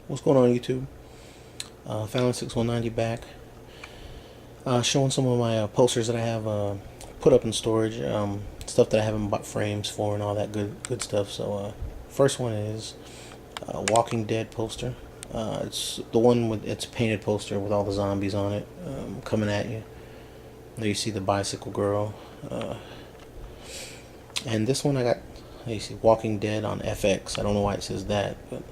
What's going on, YouTube? Fallon 6190 back, showing some of my posters that I have put up in storage, stuff that I haven't bought frames for, and all that good stuff. So, first one is Walking Dead poster. It's the one with it's a painted poster with all the zombies on it, coming at you. There you see the bicycle girl, and this one I got. You see Walking Dead on FX. I don't know why it says that, but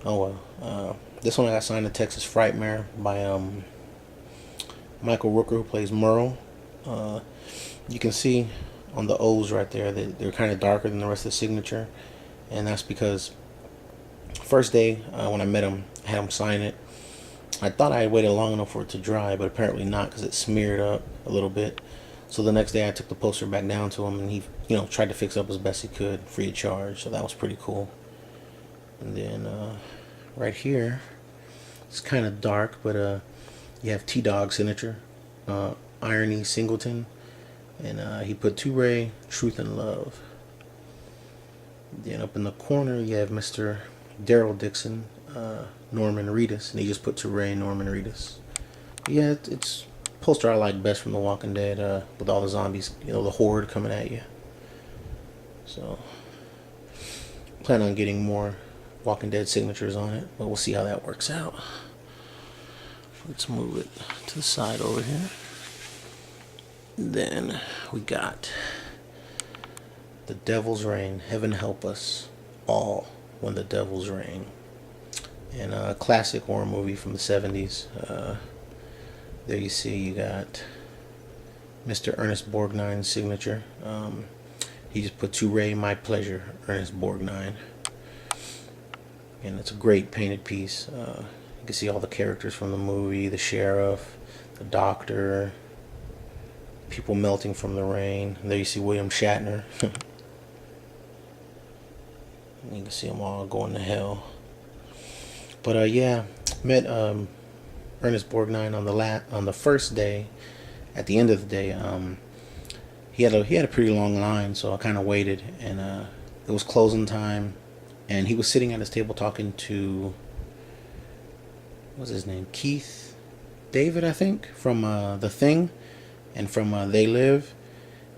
oh well. This one I got signed to Texas Frightmare by Michael Rooker, who plays Merle. You can see on the O's right there that they're kind of darker than the rest of the signature, and that's because first day when I met him, I had him sign it. I thought I had waited long enough for it to dry, but apparently not, because it smeared up a little bit. So the next day I took the poster back down to him, and he, tried to fix up as best he could, free of charge. So that was pretty cool. And then right here, it's kind of dark, but you have T-Dog signature, Irony Singleton, and he put to Ray, Truth and Love. Then up in the corner, you have Mr. Daryl Dixon, Norman Reedus, and he just put to Ray, Norman Reedus. Yeah, it's poster I like best from The Walking Dead, with all the zombies, the horde coming at you. So, plan on getting more Walking Dead signatures on it, but we'll see how that works out. Let's move it to the side over here. Then we got The Devil's Reign, Heaven Help Us All When the Devil's Reign, and a classic horror movie from the 70s. There you see you got Mr. Ernest Borgnine's signature. He just put to Ray, My Pleasure, Ernest Borgnine. And it's a great painted piece. You can see all the characters from the movie, the sheriff, the doctor, people melting from the rain. And there you see William Shatner. You can see them all going to hell. But yeah, met Ernest Borgnine on the first day. At the end of the day, he had a pretty long line, so I kind of waited, and it was closing time, and he was sitting at his table talking to, what's his name, Keith David, I think, from The Thing, and from They Live.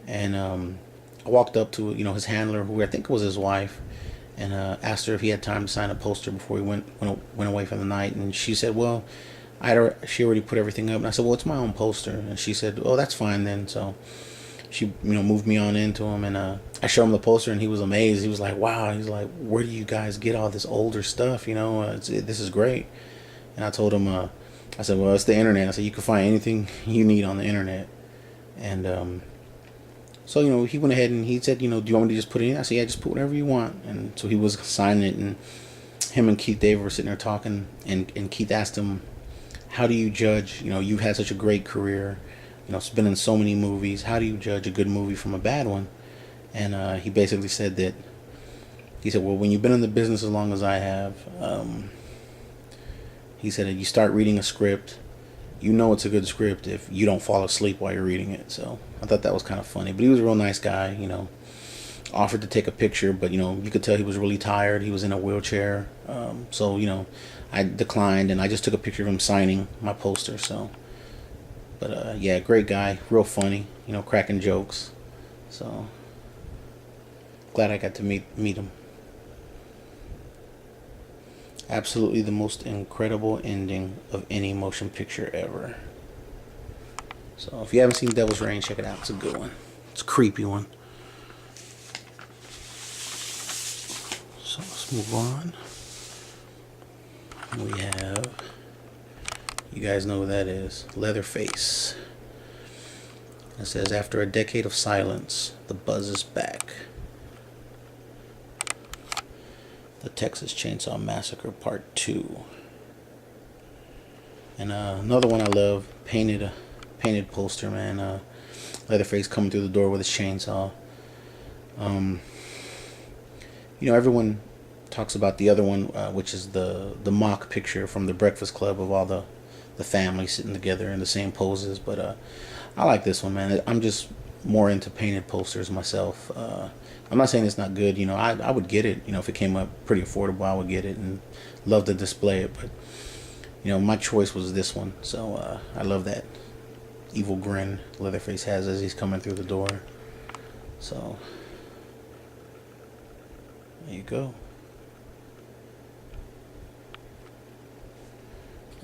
And I walked up to his handler, who I think was his wife, and asked her if he had time to sign a poster before he went away for the night. And she said, well, she already put everything up. And I said, well, it's my own poster. And she said, oh, that's fine then. So she moved me on into him, and I showed him the poster, and he was amazed. He was like, wow. He's like, where do you guys get all this older stuff? This is great. And I told him, I said, well, it's the internet. I said, you can find anything you need on the internet. And so he went ahead and he said, do you want me to just put it in? I said, yeah, just put whatever you want. And so he was signing it, and him and Keith David were sitting there talking, and Keith asked him, how do you judge, you've had such a great career, it's been in so many movies, how do you judge a good movie from a bad one? And he basically said that, he said, well, when you've been in the business as long as I have, he said that you start reading a script, it's a good script if you don't fall asleep while you're reading it. So I thought that was kind of funny. But he was a real nice guy, offered to take a picture, but you could tell he was really tired. He was in a wheelchair. So I declined, and I just took a picture of him signing my poster. So, but yeah, great guy, real funny, cracking jokes. So glad I got to meet him. Absolutely the most incredible ending of any motion picture ever. So if you haven't seen Devil's Reign, check it out. It's a good one. It's a creepy one. So let's move on. We have, you guys know who that is, Leatherface. It says, after a decade of silence, the buzz is back. The Texas Chainsaw Massacre Part 2. And another one I love, painted poster, man. Leatherface coming through the door with his chainsaw. Everyone talks about the other one, which is the mock picture from the Breakfast Club of all the family sitting together in the same poses. But I like this one, man. I'm just more into painted posters myself. I'm not saying it's not good. You know, I would get it. You know, if it came up pretty affordable, I would get it and love to display it. But you know, my choice was this one. So I love that evil grin Leatherface has as he's coming through the door. So there you go.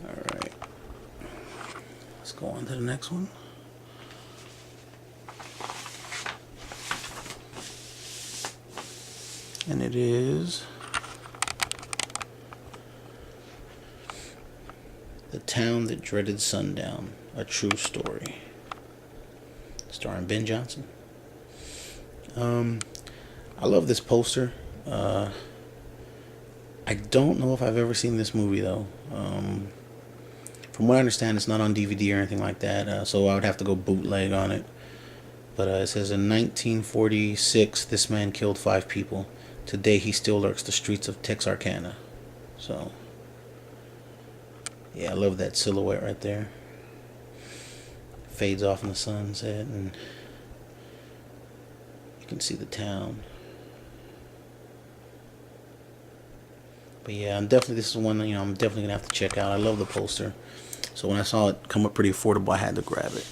Alright. Let's go on to the next one. And it is The Town That Dreaded Sundown, a true story. Starring Ben Johnson. I love this poster. I don't know if I've ever seen this movie though. From what I understand, it's not on DVD or anything like that, so I would have to go bootleg on it. But it says in 1946, this man killed 5 people. Today, he still lurks the streets of Texarkana. So, yeah, I love that silhouette right there. Fades off in the sunset, and you can see the town. But yeah, this is one, I'm definitely gonna have to check out. I love the poster. So when I saw it come up pretty affordable, I had to grab it.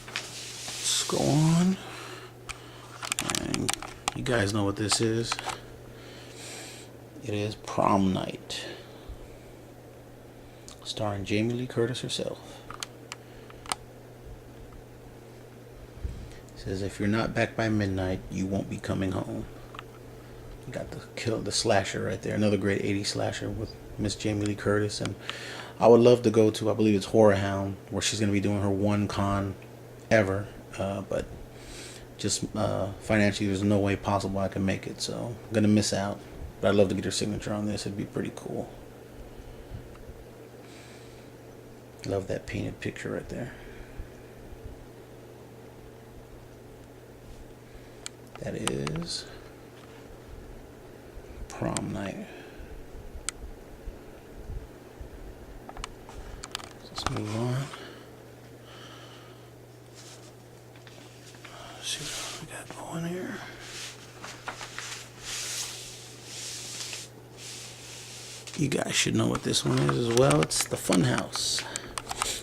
Let's go on. And you guys know what this is. It is Prom Night, starring Jamie Lee Curtis herself. It says, if you're not back by midnight, you won't be coming home. You got the slasher right there. Another great 80s slasher with Miss Jamie Lee Curtis. And I would love to go to, I believe it's Horror Hound, where she's going to be doing her one con ever. But just financially, there's no way possible I can make it. So I'm going to miss out. But I'd love to get her signature on this. It'd be pretty cool. Love that painted picture right there. That is Prom Night. Let's move on. Let's see what we got going here. You guys should know what this one is as well. It's The Funhouse.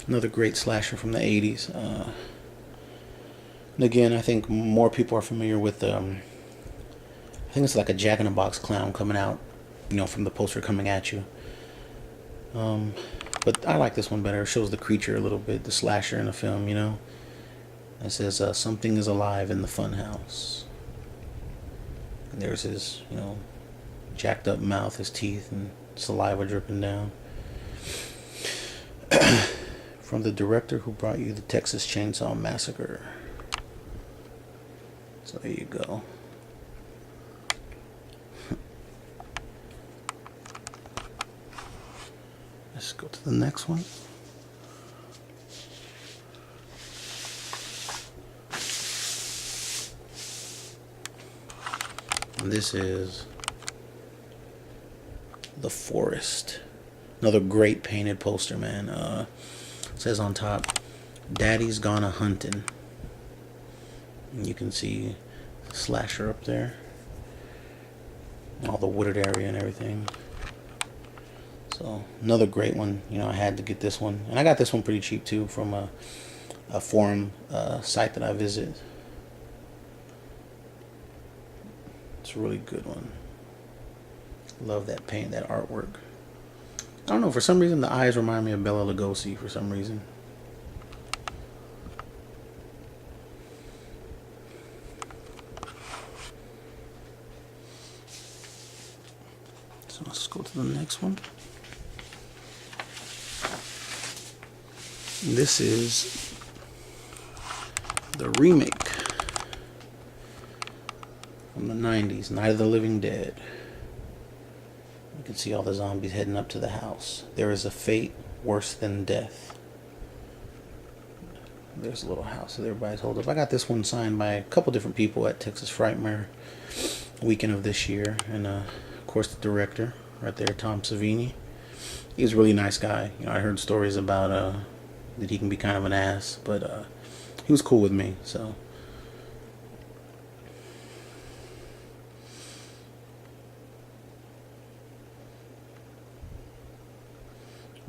Another great slasher from the 80s. And again, I think more people are familiar with I think it's like a Jack-in-the-Box clown coming out, from the poster coming at you. But I like this one better. It shows the creature a little bit, the slasher in the film, It says, something is alive in the funhouse. And there's his, jacked up mouth, his teeth, and saliva dripping down. From the director who brought you the Texas Chainsaw Massacre. So there you go. Let's go to the next one. And this is The Forest. Another great painted poster, man. It says on top, Daddy's Gone a-Huntin'. And you can see the slasher up there. All the wooded area and everything. So another great one. I had to get this one, and I got this one pretty cheap too from a forum site that I visit. It's a really good one. Love that paint, that artwork. I don't know, for some reason the eyes remind me of Bela Lugosi for some reason. So let's go to the next one. This is the remake from the 90s, Night of the Living Dead. You can see all the zombies heading up to the house. There is a fate worse than death. There's a little house that everybody's holed up. I got this one signed by a couple different people at Texas Frightmare weekend of this year. And of course the director right there, Tom Savini. He's a really nice guy. I heard stories about that he can be kind of an ass, but he was cool with me. So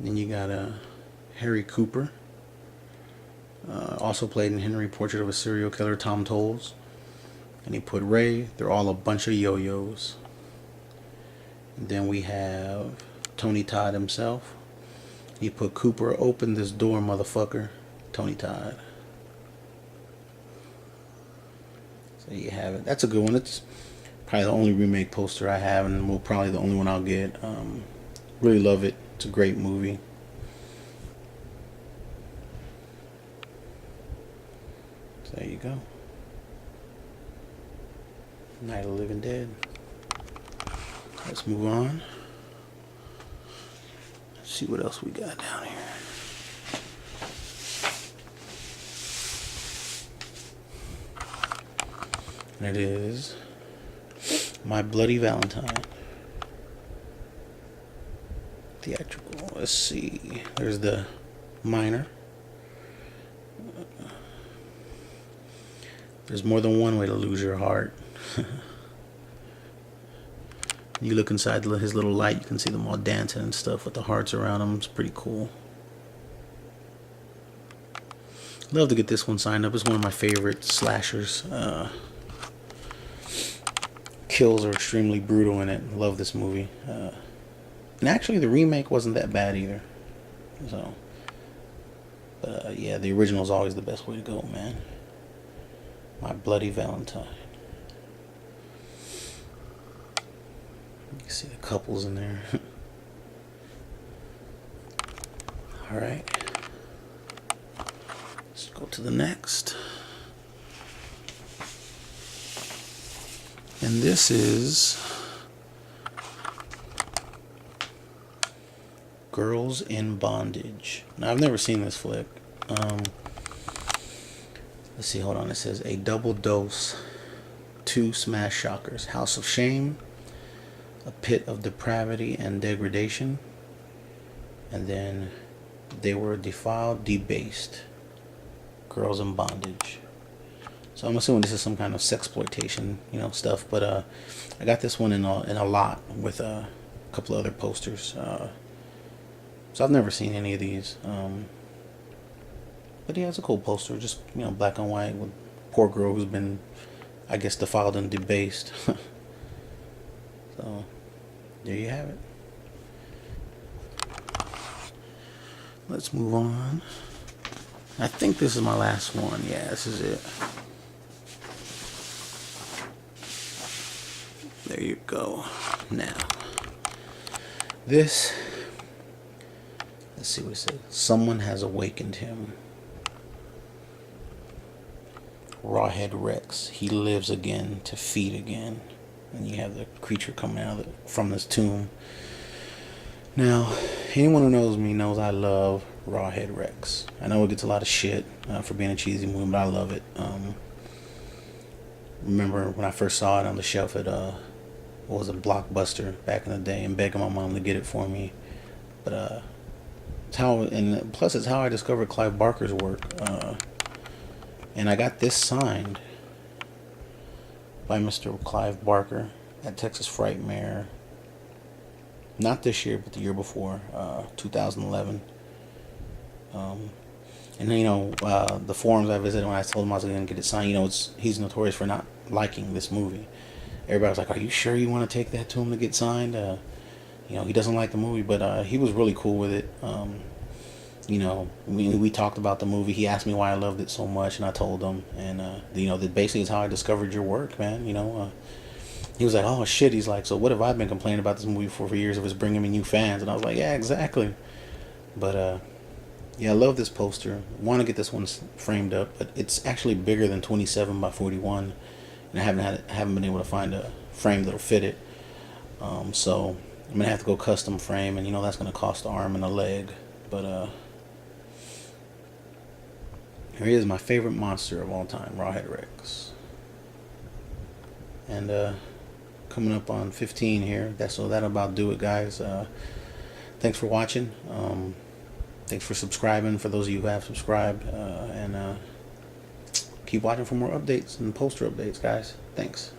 Then you got Harry Cooper, also played in Henry, Portrait of a Serial Killer, Tom Tolles. And he put Ray. They're all a bunch of yo-yos. And then we have Tony Todd himself. He put Cooper, open this door, motherfucker. Tony Todd. So there you have it. That's a good one. It's probably the only remake poster I have, and will probably the only one I'll get. Really love it. It's a great movie. So there you go. Night of the Living Dead. Let's move on. Let's see what else we got down here. And it is My Bloody Valentine. Theatrical. Let's see. There's the minor. There's more than one way to lose your heart. You look inside his little light, you can see them all dancing and stuff with the hearts around them. It's pretty cool. Love to get this one signed up. It's one of my favorite slashers. Kills are extremely brutal in it. Love this movie. And actually the remake wasn't that bad either. So, yeah, the original is always the best way to go, man. My Bloody Valentine. You can see the couples in there. Alright. Let's go to the next. And this is Girls in Bondage. Now, I've never seen this flick. Let's see, hold on. It says a double dose, 2 smash shockers. House of Shame, a pit of depravity and degradation, and then they were defiled, debased. Girls in Bondage. So I'm assuming this is some kind of sexploitation, stuff. But I got this one in a lot with a couple other posters. So I've never seen any of these. But yeah, it's a cool poster. Just black and white with poor girl who's been, I guess, defiled and debased. So there you have it. Let's move on. I think this is my last one. Yeah, this is it. There you go. Now, this, let's see what it says. Someone has awakened him. Rawhead Rex. He lives again to feed again. And you have the creature coming out from this tomb. Now, anyone who knows me knows I love Rawhead Rex. I know it gets a lot of shit for being a cheesy movie, but I love it. Remember when I first saw it on the shelf at what was a Blockbuster back in the day, and begging my mom to get it for me. But it's how, and plus it's how I discovered Clive Barker's work. And I got this signed by Mr. Clive Barker at Texas Frightmare. Not this year, but the year before, 2011. And then, the forums I visited when I told him I was going to get it signed, he's notorious for not liking this movie. Everybody was like, are you sure you want to take that to him to get signed? He doesn't like the movie, but he was really cool with it. We talked about the movie. He asked me why I loved it so much, and I told him. And, that basically is how I discovered your work, man. He was like, oh, shit. He's like, so what have I been complaining about this movie for years if it's bringing me new fans? And I was like, yeah, exactly. But, yeah, I love this poster. Want to get this one framed up, but it's actually bigger than 27 by 41. And I haven't been able to find a frame that'll fit it. So I'm going to have to go custom frame, and, that's going to cost an arm and a leg. But, here he is, my favorite monster of all time, Rawhead Rex. And coming up on 15 here. That'll about do it, guys. Thanks for watching. Thanks for subscribing, for those of you who have subscribed. And keep watching for more updates and poster updates, guys. Thanks.